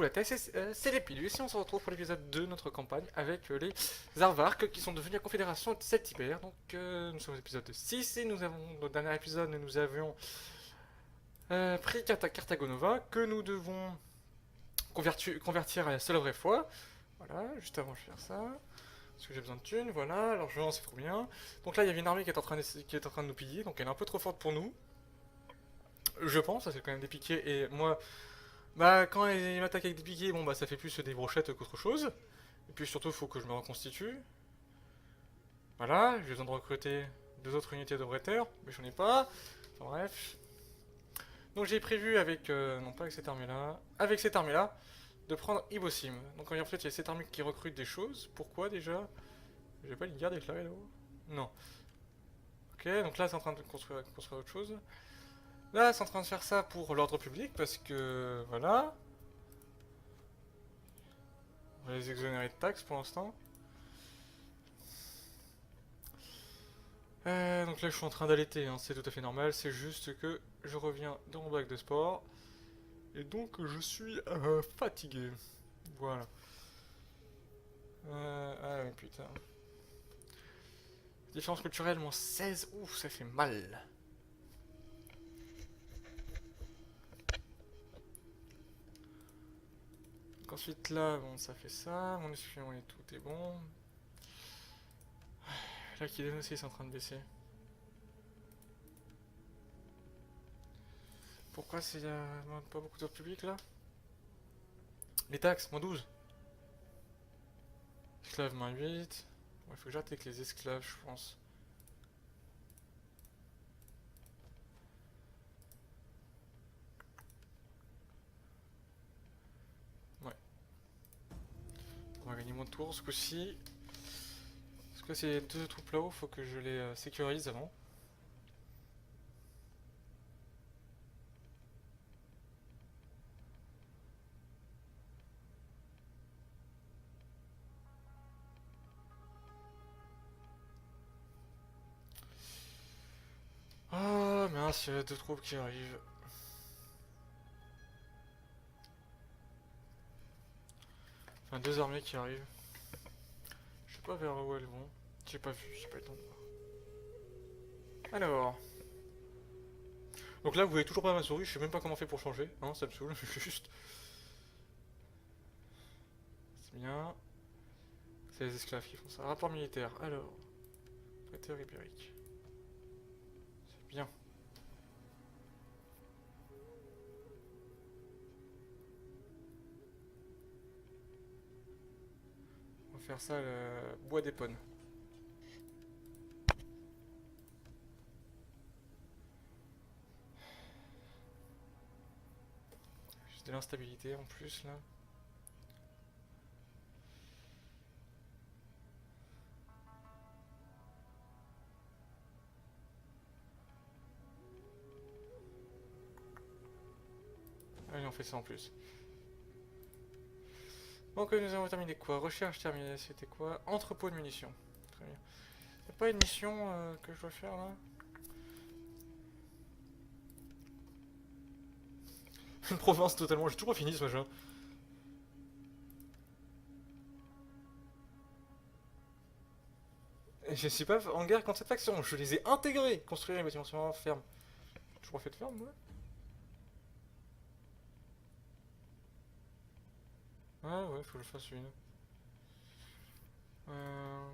fous la tête, c'est les pilules. Ici on se retrouve pour l'épisode 2 de notre campagne avec les Arvarques qui sont devenus la confédération de Celtibert. Donc nous sommes au épisode 6 et nous avons, dans le dernier épisode, nous avions pris Cartagonova que nous devons convertir à la seule vraie foi. Voilà, juste avant je vais faire ça. Parce que j'ai besoin de thunes, voilà, l'argent c'est trop bien. Donc là il y avait une armée qui est en train de nous piller, donc elle est un peu trop forte pour nous. Je pense, ça c'est quand même des piquets et moi, bah quand ils m'attaquent avec des piquets, bon bah ça fait plus des brochettes qu'autre chose. Et puis surtout il faut que je me reconstitue. Voilà, j'ai besoin de recruter deux autres unités de bretteurs, mais j'en ai pas. Enfin bref. Donc j'ai prévu avec, non pas avec cette armée là, de prendre Ibosim. Donc en fait il y a cette armée qui recrute des choses. Pourquoi déjà? J'ai pas une guerre déclarée là-haut? Non. Ok, donc là c'est en train de construire autre chose. Là c'est en train de faire ça pour l'ordre public parce que voilà. On va les exonérer de taxes pour l'instant. Donc là je suis en train d'allaiter, hein, c'est tout à fait normal, c'est juste que je reviens de mon bac de sport. Et donc je suis fatigué. Voilà. Ah oui putain. Différence culturelle, moins 16, ouf ça fait mal. Donc ensuite là, bon ça fait ça, mon espion et tout est bon. Là qui est aussi c'est en train de baisser. Pourquoi c'est pas beaucoup d'ordre public là? Les taxes, moins 12. Esclaves, moins 8. Il faut que j'arrête avec les esclaves, je pense. Ouais. On va gagner moins de tours ce coup-ci. Parce que ces deux troupes là-haut, faut que je les sécurise avant. Ah mince, il y a deux troupes qui arrivent. Enfin, deux armées qui arrivent. Je sais pas vers où elles vont. J'ai pas vu, j'ai pas eu le temps de voir. Alors. Donc là, vous voyez toujours pas ma souris, je sais même pas comment on fait pour changer. Hein, ça me saoule, juste. C'est bien. C'est les esclaves qui font ça. Rapport militaire, alors. Prêteur ibérique. C'est bien. On va faire ça, le bois d'épone. J'ai de l'instabilité en plus là. Allez, on fait ça en plus. Donc nous avons terminé quoi? Recherche terminée, c'était quoi? Entrepôt de munitions. Très bien. Y'a pas une mission que je dois faire là? Une province totalement, j'ai toujours pas fini ce machin. Et je suis pas en guerre contre cette faction, je les ai intégrés. Construire les bâtiments sur ferme. Toujours pas fait de ferme moi? Ah ouais, faut que je fasse une. Euh...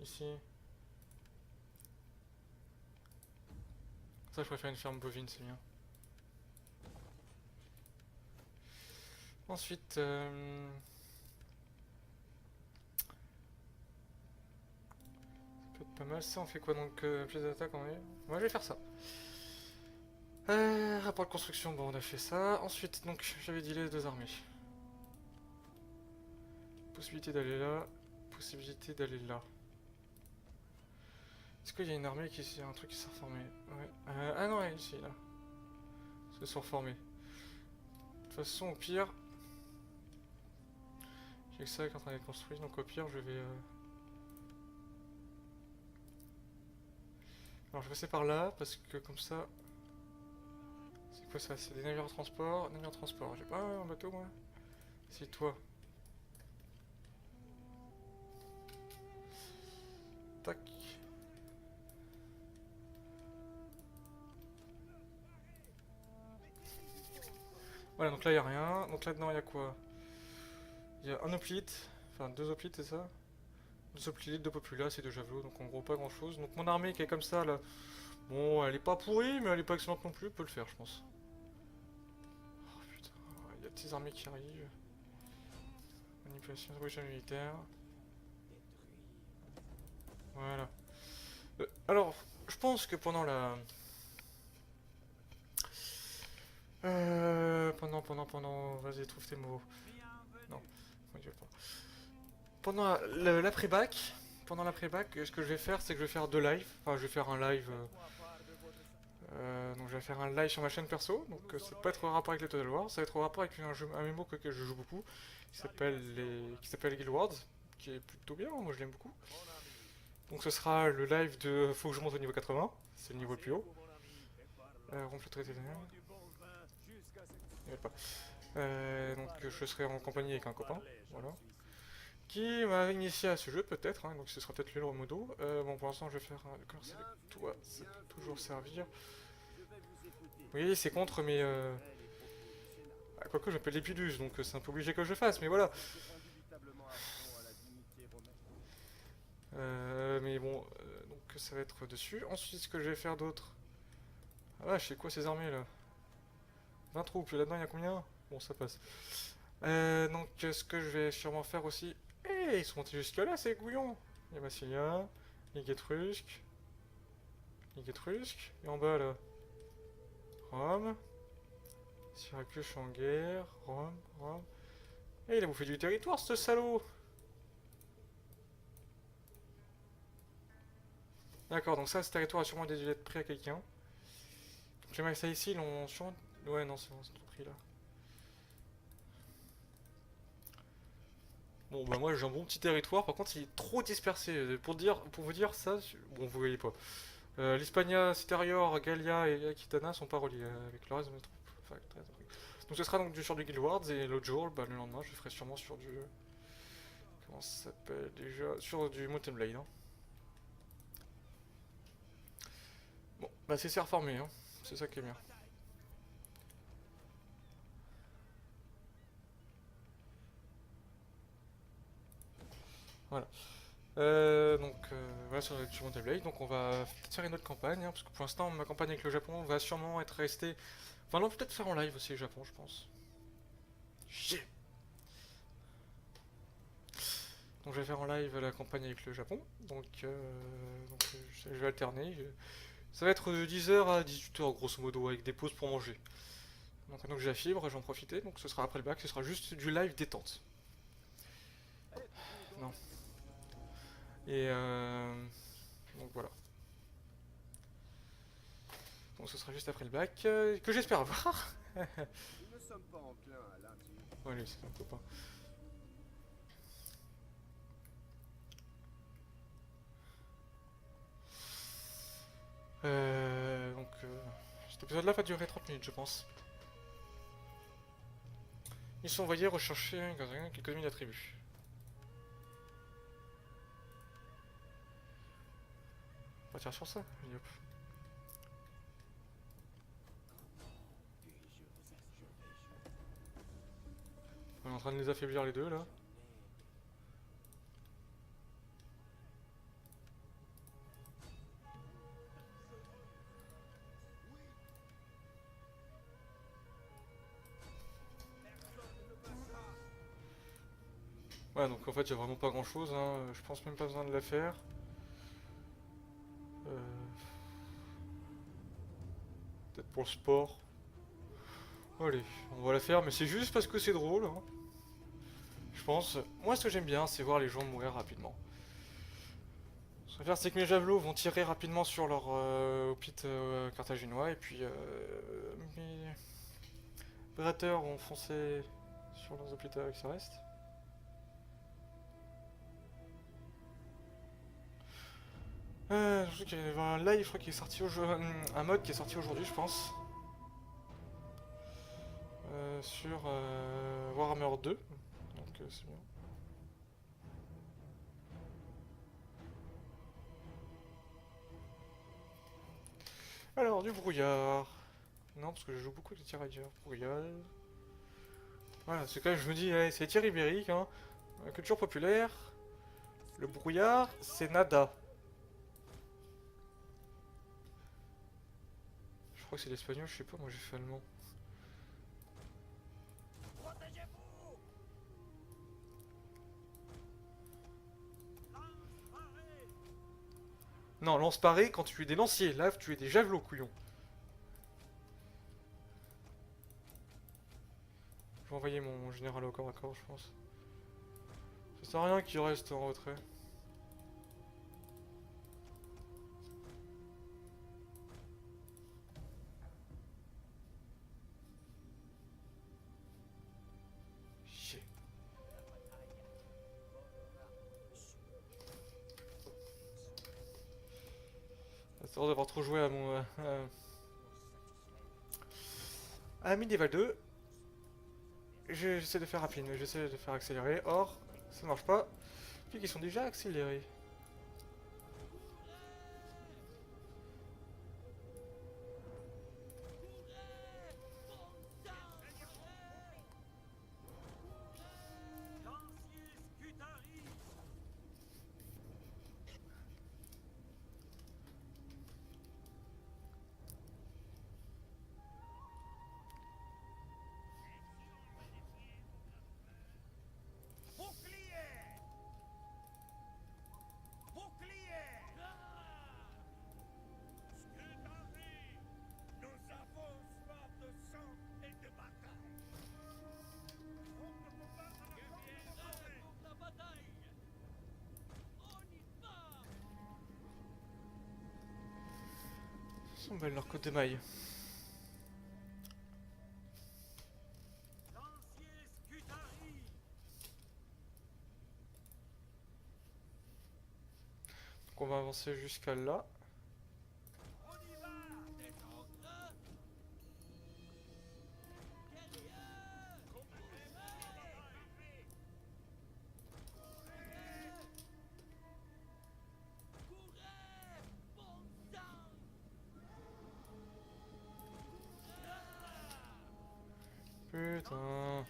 Ici. Ça, je préfère une ferme bovine, c'est bien. Ensuite, ça peut être pas mal. Ça, on fait quoi donc? Pièce d'attaque, on est. Ouais, je vais faire ça. Rapport de construction, bon, on a fait ça. Ensuite, donc, j'avais dit les deux armées. Possibilité d'aller là, possibilité d'aller là. Est-ce qu'il y a une armée qui. Un truc qui s'est reformé? Ouais. Ah non, elle est ici, là. Ils se sont reformés. De toute façon, au pire. J'ai que ça qui est en train d'être construit, donc au pire, je vais. Alors, je vais passer par là, parce que comme ça. C'est quoi ça? C'est des navires de transport. Navires de transport. J'ai pas un bateau moi? C'est toi. Tac. Voilà, donc là il y a rien. Donc là-dedans il y a quoi? Il y a un hoplite. Enfin, deux hoplites, c'est ça? Deux hoplites, deux populaces et deux javelots. Donc en gros, pas grand chose. Donc mon armée qui est comme ça là. Bon, elle est pas pourrie, mais elle est pas excellente non plus. Peut le faire, je pense. Oh putain, il y a des armées qui arrivent. Manipulation de révolution militaire. Voilà. Alors, je pense que pendant la. Pendant. Vas-y, trouve tes mots. Non, moi, je vais pas. Pendant l'après-bac. Pendant l'après-bac, ce que je vais faire, c'est que je vais faire deux lives. Enfin, je vais faire un live. Donc, je vais faire un live sur ma chaîne perso. Donc, ça peut être en rapport avec les Total War. Ça va être en rapport avec un MMO que je joue beaucoup. Qui s'appelle Guild Wars. Qui est plutôt bien, moi je l'aime beaucoup. Donc, ce sera le live de. Faut que je monte au niveau 80. C'est le niveau le plus haut. Ronfle le traité. Il y avait pas. Donc je serai en compagnie avec un copain, voilà, qui m'a initié à ce jeu peut-être, hein, donc ce sera peut-être lui le modo. Bon pour l'instant je vais faire un d'accord avec toi, ça peut toujours servir. Oui c'est contre mais quoique j'appelle l'épidus donc c'est un peu obligé que je le fasse mais voilà. Mais bon donc ça va être dessus. Ensuite ce que je vais faire d'autre. Ah vache c'est quoi ces armées là? 20 troupes, là-dedans il y a combien? Bon ça passe. Donc ce que je vais sûrement faire aussi. Eh, ils sont montés jusque là ces couillons. Il y a Massilia, Ligue étrusque, Ligue étrusque, et en bas là. Rome, Syracuse je suis en guerre, Rome. Eh il a bouffé du territoire ce salaud. D'accord, donc ça ce territoire a sûrement dû être pris à quelqu'un. J'aimerais ça ici, ils l'ont sûrement. Ouais non c'est bon, c'est tout pris là. Bon bah moi j'ai un bon petit territoire, par contre il est trop dispersé. Pour vous dire ça, bon vous voyez pas. L'Hispania, Citerior, Gallia et Aquitana sont pas reliés avec le reste de mes troupes. Enfin, donc ce sera donc sur du Guild Wars et l'autre jour, bah, le lendemain, je ferai sûrement sur du. Comment ça s'appelle déjà? Sur du Mountain Blade. Hein. Bon, bah c'est reformé, hein. C'est ça qui est bien. Voilà. Voilà sur Mountain Blade. Donc on va peut-être faire une autre campagne, hein, parce que pour l'instant ma campagne avec le Japon va sûrement être restée. Enfin, non, peut-être faire en live aussi le Japon, je pense. Chier. Donc je vais faire en live la campagne avec le Japon. Je vais alterner. Ça va être de 10h à 18h grosso modo avec des pauses pour manger. Donc j'ai la fibre, j'en profiter. Donc ce sera après le bac, ce sera juste du live détente. Non. Et donc voilà. Donc ce sera juste après le bac, que j'espère avoir. Nous ne sommes pas enclins à l'indigne. Ouais, lui, c'est un copain. Cet épisode-là va durer 30 minutes, je pense. Ils sont envoyés rechercher quelques milliers d'attributs. On va tirer sur ça. Allez, hop. On est en train de les affaiblir les deux là. Ouais, donc en fait, il n'y a vraiment pas grand chose. Hein. Je pense même pas besoin de la faire. Peut-être pour le sport. Allez, on va la faire, mais c'est juste parce que c'est drôle. Hein. Je pense. Moi, ce que j'aime bien, c'est voir les gens mourir rapidement. Ce que je veux faire, c'est que mes javelots vont tirer rapidement sur leur hôpital carthaginois, et puis mes bréteurs vont foncer sur leurs hôpitaux avec ce reste. Je sais qu'il y avait un live, je crois, qui est sorti un mode qui est sorti aujourd'hui, je pense. sur Warhammer 2. Donc c'est bien. Alors, du brouillard. Non, parce que je joue beaucoup de tirailleurs. Brouillard. Voilà, c'est quand même, je me dis, ouais, c'est tir ibérique, hein. Culture populaire. Le brouillard, c'est nada. Je crois que c'est l'espagnol, je sais pas, moi j'ai fait allemand. Non, lance paré quand tu es des lanciers. Là, tu es des javelots, couillon. Je vais envoyer mon général au corps à corps, je pense. Ça sert à rien qu'il reste en retrait. Chier. Ça va d'avoir trop joué à mon... à Medieval 2. J'essaie de faire rapide, j'essaie de faire accélérer. Or, ça marche pas. Puis qu'ils sont déjà accélérés. Ils sont belles leur côte de maille. Donc on va avancer jusqu'à là. Putain.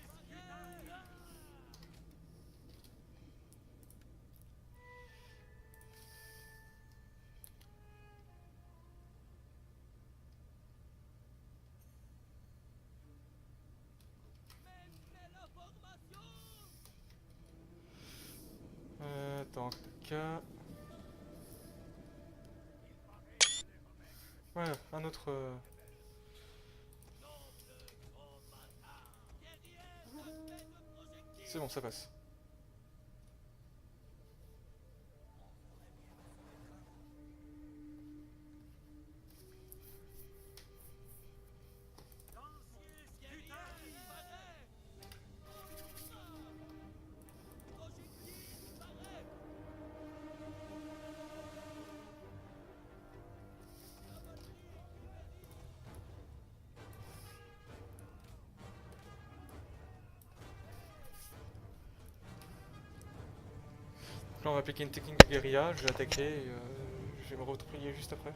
Tant qu'à... Ouais, un autre... C'est bon, ça passe. Là, on va appliquer une technique de guérilla, je vais attaquer et je vais me retrouver juste après.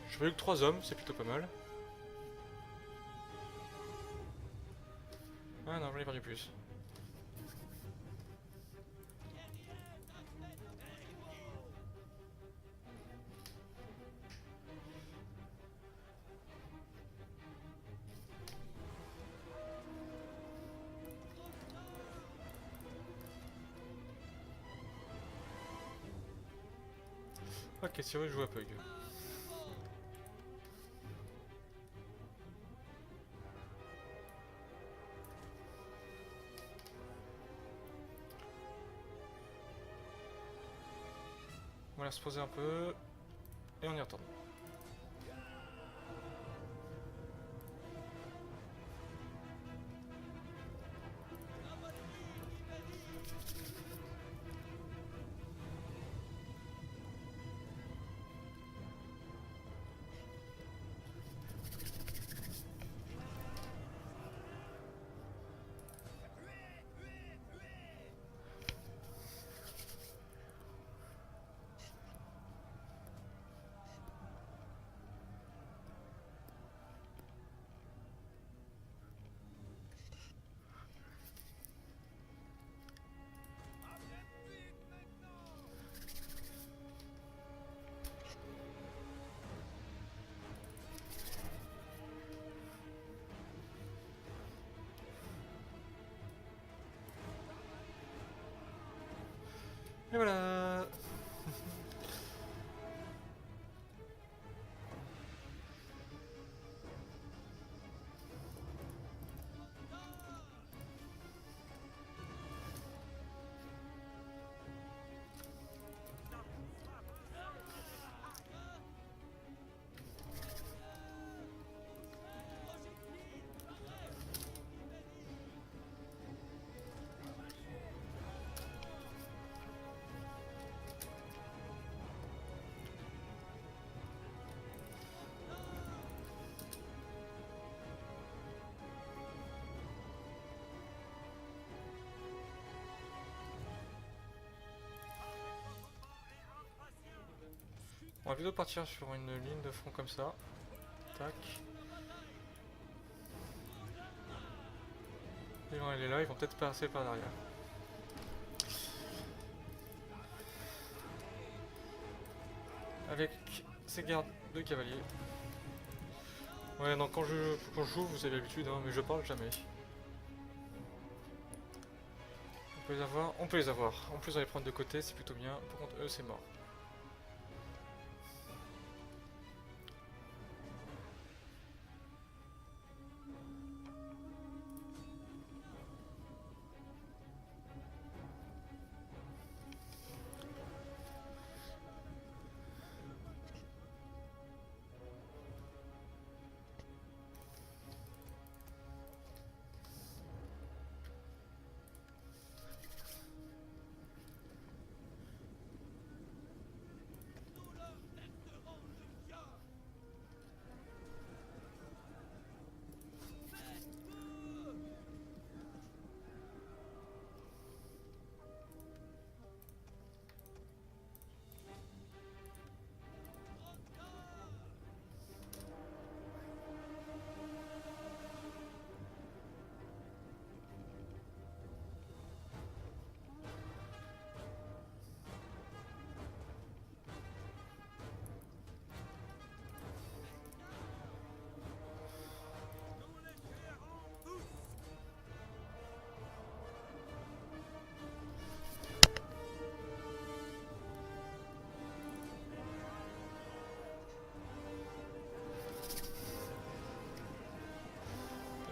Je veux que 3 hommes, c'est plutôt pas mal. Ah non, j'en ai perdu plus. Ok, si je joue à Pug. va aller se poser un peu. Et on y retourne. Et voilà. On va plutôt partir sur une ligne de front comme ça. Tac. Et quand elle est là, ils vont peut-être passer par derrière. Avec ces gardes de cavaliers. Ouais, non, quand je joue, vous avez l'habitude, hein, mais je parle jamais. On peut les avoir, on peut les avoir. En plus, on va les prendre de côté, c'est plutôt bien. Par contre, eux, c'est mort.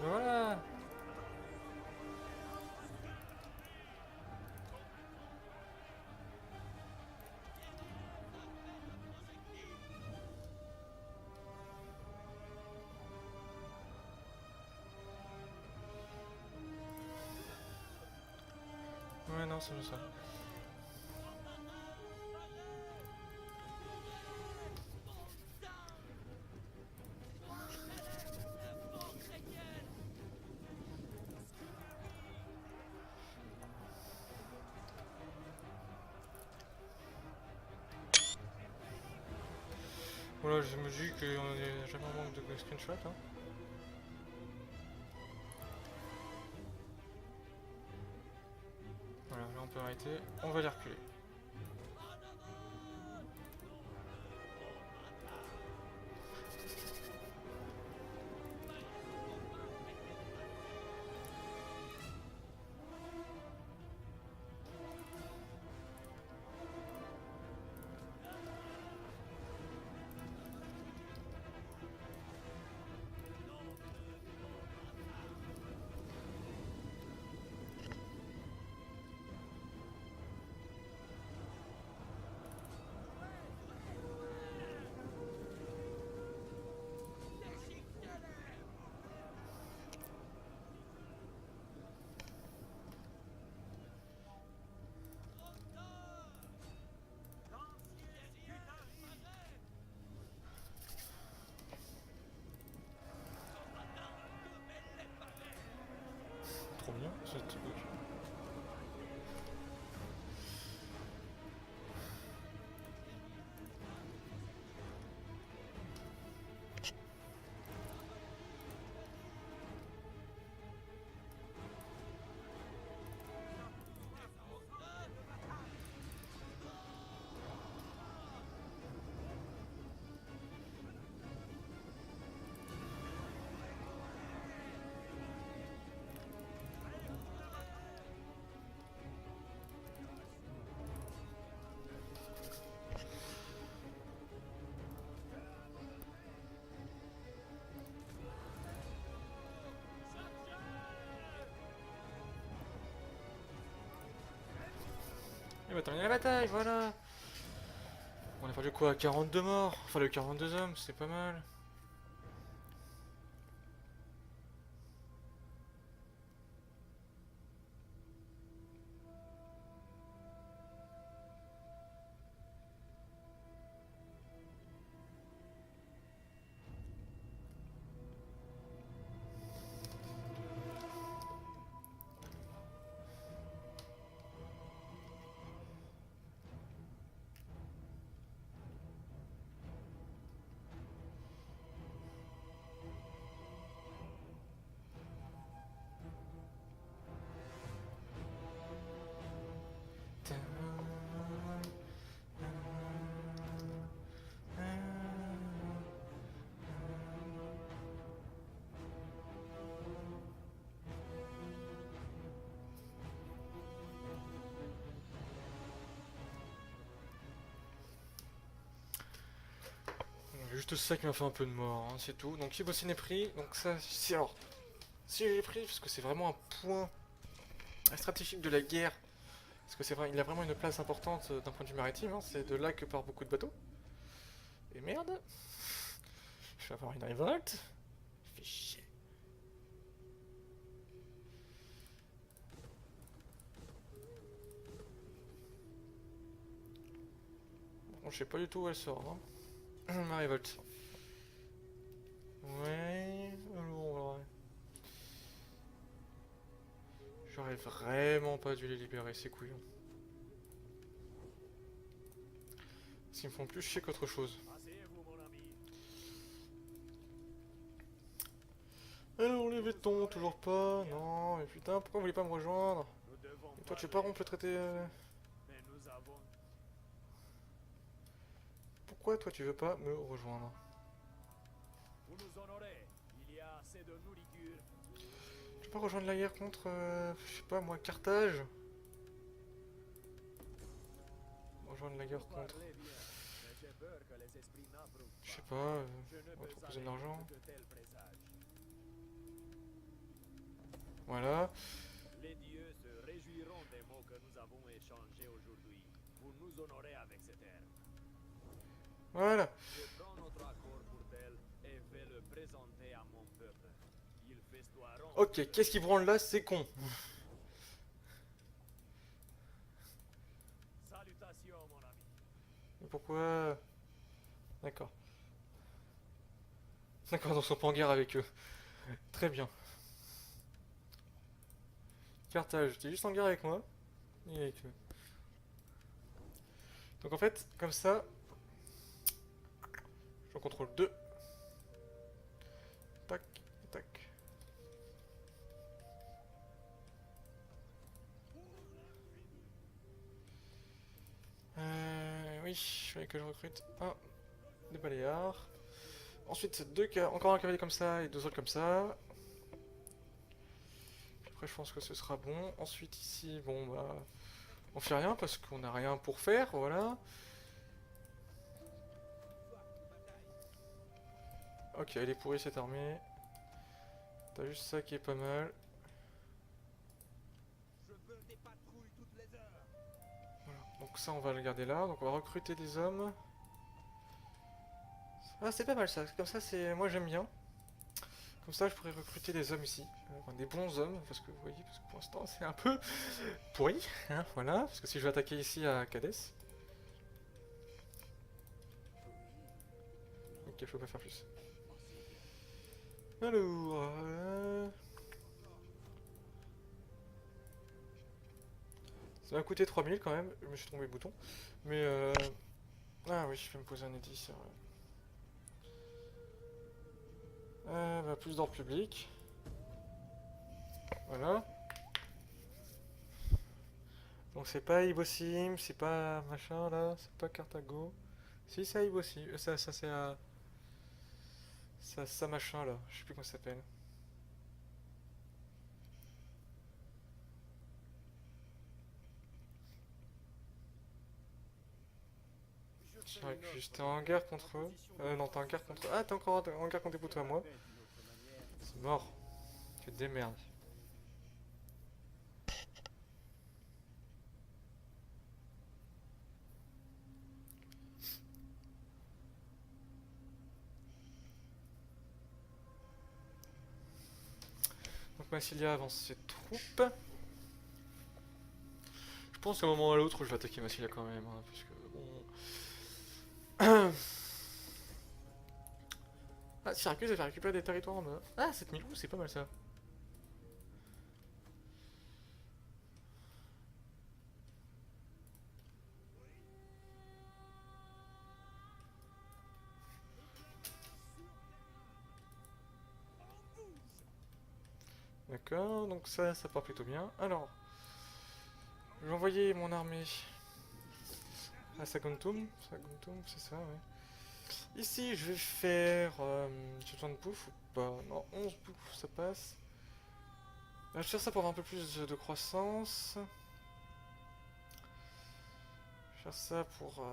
Voilà. Ouais, non, c'est juste ça. Voilà, je me dis qu'on est jamais en manque de screenshot. Hein. Voilà, là on peut arrêter. On va les reculer. Ce truc. Il va terminer la bataille, voilà. On a perdu quoi? 42 morts. Enfin, le 42 hommes, c'est pas mal. Juste ça qui m'a fait un peu de mort, hein, c'est tout. Donc Kibosine est pris, donc ça, si alors, si j'ai pris, parce que c'est vraiment un point stratégique de la guerre, parce que c'est vrai, il a vraiment une place importante d'un point de vue maritime, hein, c'est de là que partent beaucoup de bateaux. Et merde, je vais avoir une révolte, fait chier. Bon, je sais pas du tout où elle sort, hein. Ma révolte. Ouais, alors, ouais. J'aurais vraiment pas dû les libérer, ces couillons. Parce qu'ils me font plus chier qu'autre chose. Alors les bétons, toujours pas. Non, mais putain, pourquoi vous voulez pas me rejoindre? Et toi, tu veux pas rompre le traité Pourquoi toi, tu veux pas me rejoindre? Tu veux pas rejoindre la guerre contre, je sais pas moi, Carthage? Rejoindre la guerre contre... Je sais pas, on va te proposer de l'argent. Voilà. Les dieux se réjouiront des mots que nous avons échangés aujourd'hui. Vous nous honorez avec ces terres. Voilà. Je prends notre accord pour tel et vais le présenter à mon peuple. Ils festoieront. Ok, qu'est-ce qui branle là? C'est con. Salutations, mon ami. Mais pourquoi? D'accord. D'accord, donc on sont pas en guerre avec eux. Très bien. Carthage, t'es juste en guerre avec moi. Et avec eux. Donc en fait, comme ça, je contrôle 2. Tac, tac. Oui, il fallait que je recrute un des baléares. Ensuite, encore un cavalier comme ça et 2 autres comme ça. Après, je pense que ce sera bon. Ensuite, ici, bon, bah, on fait rien parce qu'on n'a rien pour faire, voilà. Ok, elle est pourrie cette armée. T'as juste ça qui est pas mal. Voilà. Donc ça, on va le garder là. Donc on va recruter des hommes. Ah, c'est pas mal ça. Comme ça, c'est, moi j'aime bien. Comme ça, je pourrais recruter des hommes ici. Enfin, des bons hommes, parce que vous voyez, parce que pour l'instant, c'est un peu pourri. Hein, voilà, parce que si je vais attaquer ici à Cadiz. Ok, je peux pas faire plus. Alors... Ça m'a coûté 3000 quand même, je me suis trompé le bouton. Mais ah oui, je vais me poser un édit, c'est vrai. Bah, plus d'ordre public. Voilà. Donc c'est pas Ibosim, c'est pas machin là, c'est pas Carthago. Si, c'est Ibosim, ça c'est à... Ça machin là, je sais plus comment ça s'appelle. Je J'aurais fais une pu offre juste en guerre contre eux. Non, t'es en guerre contre... Ah, t'es encore en guerre contre des poteaux à moi. d'une autre manière. C'est mort. Tu te démerdes. Donc Massilia avance ses troupes. Je pense qu'à un moment ou à l'autre, je vais attaquer Massilia quand même, hein, puisque bon... Ah, Syracuse avait récupéré des territoires en bas. Ah, 7000 loups, c'est pas mal ça. D'accord, donc ça part plutôt bien. Alors, je vais envoyer mon armée à Saguntum. Saguntum, c'est ça, ouais. Ici, je vais faire... J'ai besoin de bouffe ou pas? Non, 11 bouffes, ça passe. Je vais faire ça pour avoir un peu plus de croissance. Je vais faire ça pour...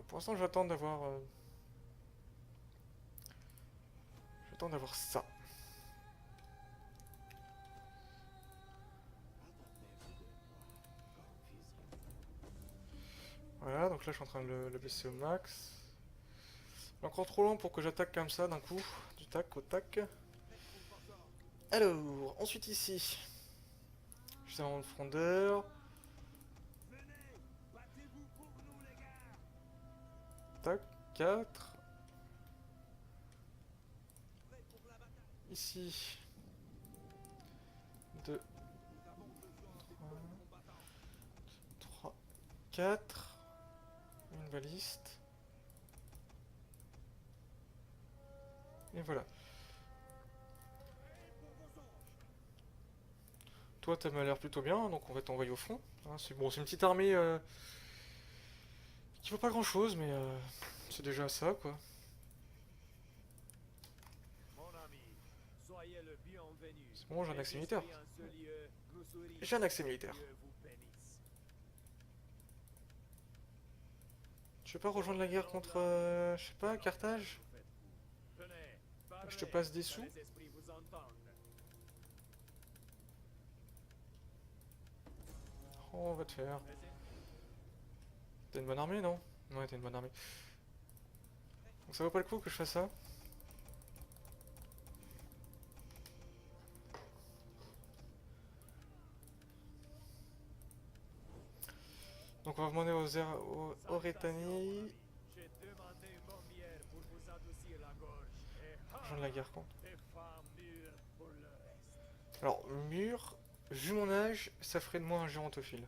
Pour l'instant, je vais attendre d'avoir... Je vais attendre d'avoir ça. Voilà, donc là, je suis en train de le baisser au max. Encore trop lent pour que j'attaque comme ça d'un coup, du tac au tac. Alors, ensuite ici, juste avant le frondeur. Tac, 4. Ici, 2, 3, 4. Une baliste. Et voilà. Toi, t'as l'air plutôt bien, donc on va t'envoyer au front. Hein, c'est bon, c'est une petite armée qui vaut pas grand chose, mais c'est déjà ça, quoi. Mon ami, soyez le bienvenu. C'est bon, j'ai un accès militaire. En ce lieu, nous sourions J'ai un accès que militaire. Dieu vous bénisse. Tu veux pas rejoindre la guerre contre, je sais pas, Carthage? Tenez, Je te parlez, passe des que sous? les esprits vous entendent. Oh, on va te faire. T'as une bonne armée, non? Ouais, t'as une bonne armée. Donc ça vaut pas le coup que je fasse ça? Donc on va demander aux Oretani. J'ai demandé une bombière pour vous adoucir la gorge. Et Rejoindre la guerre contre. des femmes mûres pour le reste. Alors, mur, vu mon âge, ça ferait de moi un gérontophile.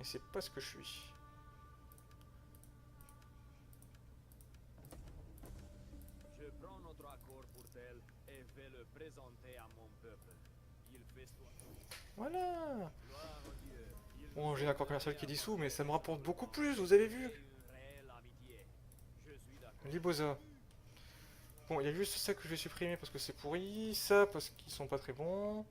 Et c'est pas ce que je suis. Je prends notre accord pour tel et vais le présenter à mon peuple. Il fait soit. Voilà! Gloire au Dieu. Il Bon, j'ai fait un accord de commercial la qui est paix à dissous, moi. mais ça me rapporte beaucoup plus, vous avez vu? Une réelle amitié. Je suis d'accord. Libosa. Bon, il y a juste ça que je vais supprimer parce que c'est pourri, ça parce qu'ils sont pas très bons.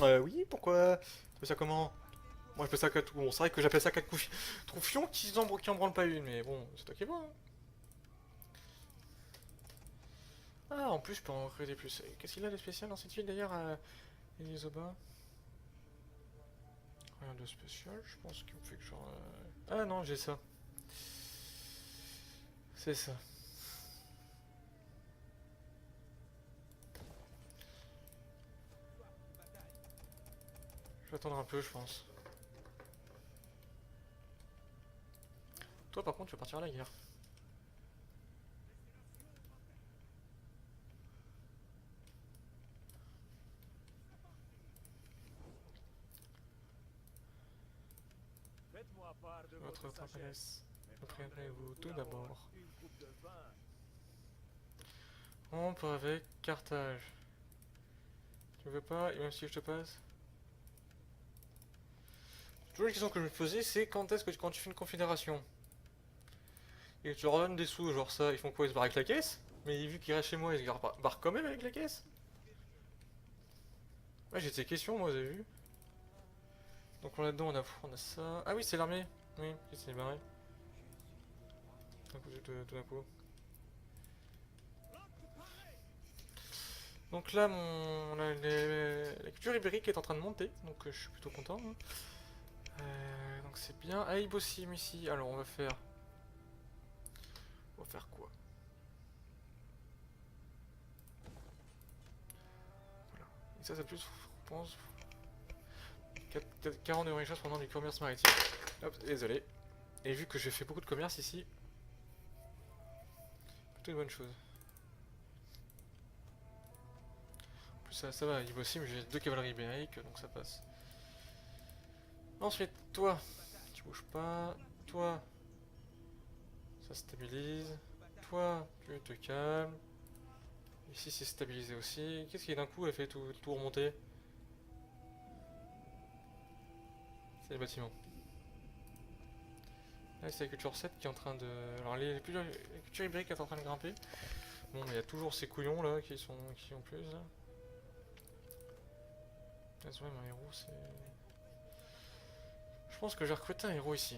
Oui, pourquoi? Tu fais ça comment? Moi, je fais ça qu'à tout. Bon, c'est vrai que j'appelle ça qu'à troufion qui en branle pas une, mais bon, c'est toi qui vois. Hein. Ah, en plus, je peux en recruter plus. Qu'est-ce qu'il a de spécial dans cette ville d'ailleurs à Elizoba? Rien de spécial, je pense qu'il me fait que genre. Ah non, j'ai ça. C'est ça. Je vais attendre un peu, je pense. Toi, par contre, tu vas partir à la guerre. votre palais. Mais Prendrez-vous tout pour d'abord. une coupe de vin. Rompre avec Carthage. Tu veux pas, et même si je te passe? Toujours la question que je me posais, c'est quand est-ce que quand tu fais une confédération et que tu leur donnes des sous, genre ça, ils font quoi? Ils se barrent avec la caisse? Mais vu qu'ils restent chez moi, ils se barrent quand même avec la caisse? Ouais, j'ai ces questions, moi, vous avez vu? Donc là-dedans, on a ça. Ah oui, c'est l'armée. Oui, c'est barré. Tout d'un coup. Donc là, la culture ibérique est en train de monter, donc je suis plutôt content, hein. Donc c'est bien. Ah, Ibossim ici. Alors on va faire. On va faire quoi? Voilà. Et ça, c'est plus, je pense. 40 de richesse pendant du commerce maritime. Hop, désolé. Et vu que j'ai fait beaucoup de commerce ici, plutôt une bonne chose. En plus, ça va, Ibossim, j'ai 2 cavaleries ibériques, donc ça passe. Ensuite, toi, tu bouges pas. Toi, ça stabilise. Toi, tu te calmes. Ici, c'est stabilisé aussi. Qu'est-ce qui d'un coup a fait tout remonter? C'est les bâtiments. Là, c'est la culture 7 qui est en train de. Alors, la culture ibérique est en train de grimper. Bon, mais il y a toujours ces couillons là qui ont plus. Là. Ouais, un héros, c'est. Je pense que je vais recruter un héros ici.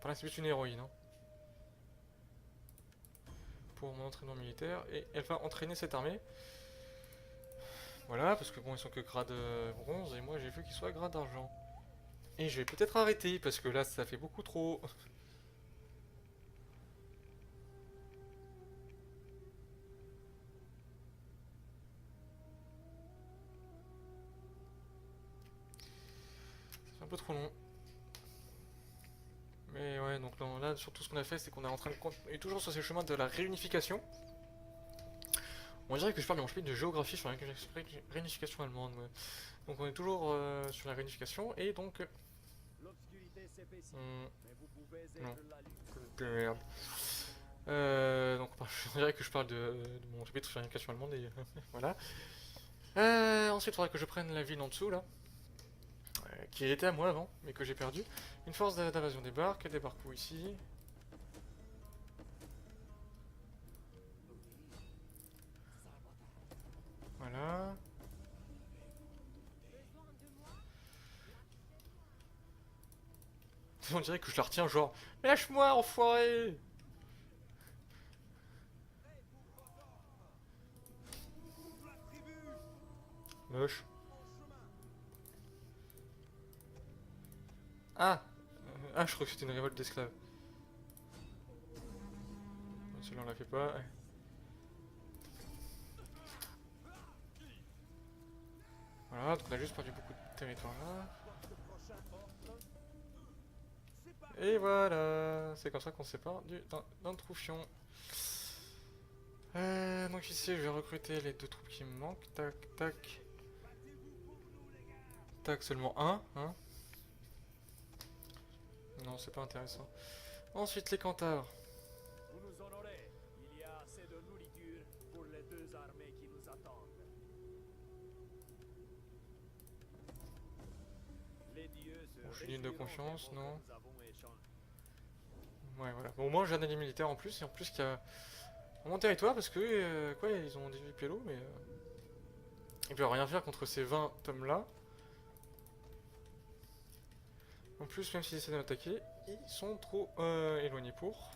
Par là, c'est plus une héroïne. Hein. Pour mon entraînement militaire. Et elle va entraîner cette armée. Voilà, parce que bon, ils sont que grade bronze. Et moi, j'ai vu qu'ils soient grade argent. Et je vais peut-être arrêter, parce que là, ça fait beaucoup trop. C'est un peu trop long. Mais ouais, donc là, surtout ce qu'on a fait, c'est qu'on est en train de est toujours sur ce chemin de la réunification. On dirait que je parle mon chapitre de géographie sur la réunification allemande. Ouais. Donc on est toujours sur la réunification et donc. L'obscurité s'épaissit, mais vous pouvez être Non. la lumière. Merde. Donc on dirait que je parle de mon chapitre sur la réunification allemande et voilà. Ensuite, il faudra que je prenne la ville en dessous là. Qui était à moi avant, mais que j'ai perdu. Une force d'invasion débarque, débarque où ici? Voilà. On dirait que je la retiens genre lâche-moi enfoiré. Moche. Ah Ah, je crois que c'était une révolte d'esclaves. Celui-là on la fait pas. Ouais. Voilà, donc on a juste perdu beaucoup de territoire là. Et voilà, c'est comme ça qu'on se sépare d'un troufion. Donc ici je vais recruter les 2 troupes qui me manquent. Tac, tac. Tac, seulement un, hein. Non, c'est pas intéressant. Ensuite les cantabres. Vous nous honorez. Il y a assez de nourriture pour les 2 armées qui nous attendent. Les dieux se Bon, je suis digne de réjouiront confiance, des mots non. que nous avons échangés. Ouais, voilà. Bon, au moins j'ai un allié militaire en plus, et en plus qu'il y a mon territoire, parce que, quoi, ils ont 18 pélos, mais. Ils peuvent rien faire contre ces 20 tomes là. En plus, même s'ils essaient de m'attaquer, ils sont trop éloignés pour.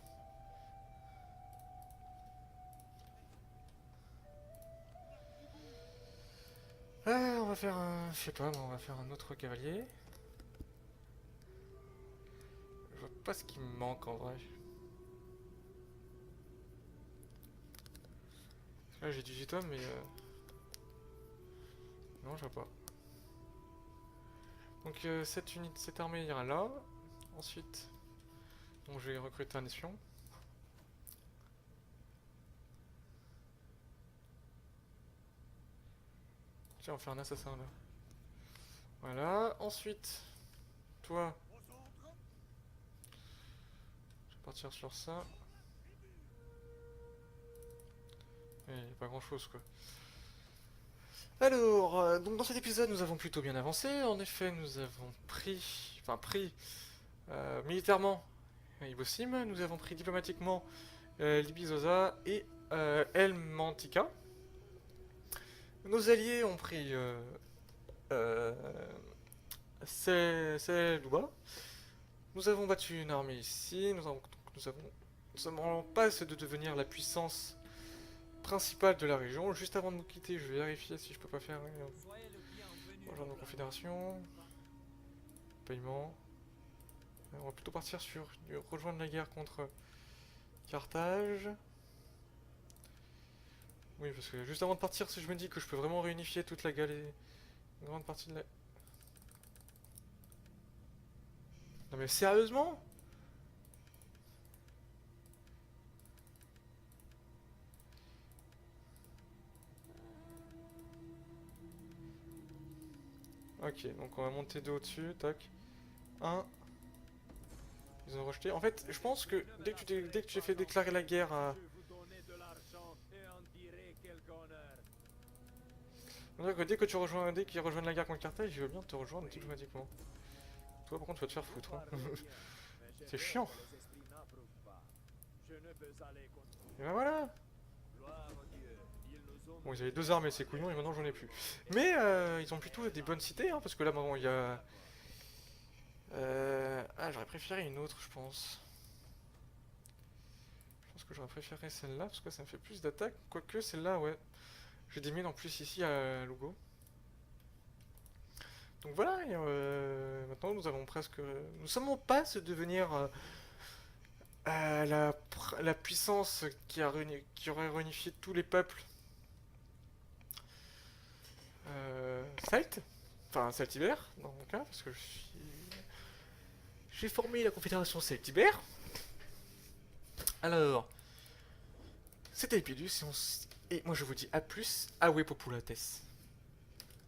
On va faire un. Je sais pas, mais on va faire un autre cavalier. Je vois pas ce qui me manque en vrai. Là j'ai 18 hommes, mais. Non, je vois pas. Donc cette armée ira là. Ensuite, donc je vais recruter un espion. Tiens, on va faire un assassin là. Voilà. Ensuite, toi. Je vais partir sur ça. Il n'y a pas grand chose quoi. Alors, donc dans cet épisode, nous avons plutôt bien avancé. En effet, nous avons pris militairement Ibosim, nous avons pris diplomatiquement Libizosa et El Mantica. Nos alliés ont pris Luba. Nous avons battu une armée ici. Nous sommes en passe de devenir la puissance principale de la région. Juste avant de nous quitter, je vais vérifier si je peux pas faire rejoindre nos confédérations. Paiement. On va plutôt partir sur rejoindre la guerre contre Carthage. Oui, parce que juste avant de partir, si je me dis que je peux vraiment réunifier toute la galée, une grande partie de la... Non mais sérieusement? Ok, donc on va monter deux au-dessus, tac. Un. Ils ont rejeté. En fait, je pense que dès que tu as fait déclarer la guerre à... Je vous donnais de l'argent et en dirai quelque honneur. Donc, dès qu'ils rejoignent la guerre contre Carthage, je veux bien te rejoindre diplomatiquement. Toi par contre tu vas te faire foutre. Hein. C'est chiant. Et ben voilà. Bon, ils avaient deux armées ces couillons et maintenant j'en ai plus. Mais ils ont plutôt des bonnes cités, hein, parce que là maintenant il y a... Ah, j'aurais préféré une autre, je pense. Je pense que j'aurais préféré celle-là, parce que ça me fait plus d'attaques. Quoique celle-là, ouais. J'ai des mines en plus ici à Lugo. Donc voilà, et, maintenant nous avons presque... Nous sommes en passe de devenir la puissance qui aurait réunifié tous les peuples celtes. Enfin, celtibères, dans mon cas, parce que j'ai formé la confédération celtibère. Alors, c'était Epidus, et moi je vous dis à plus, Awe Populates.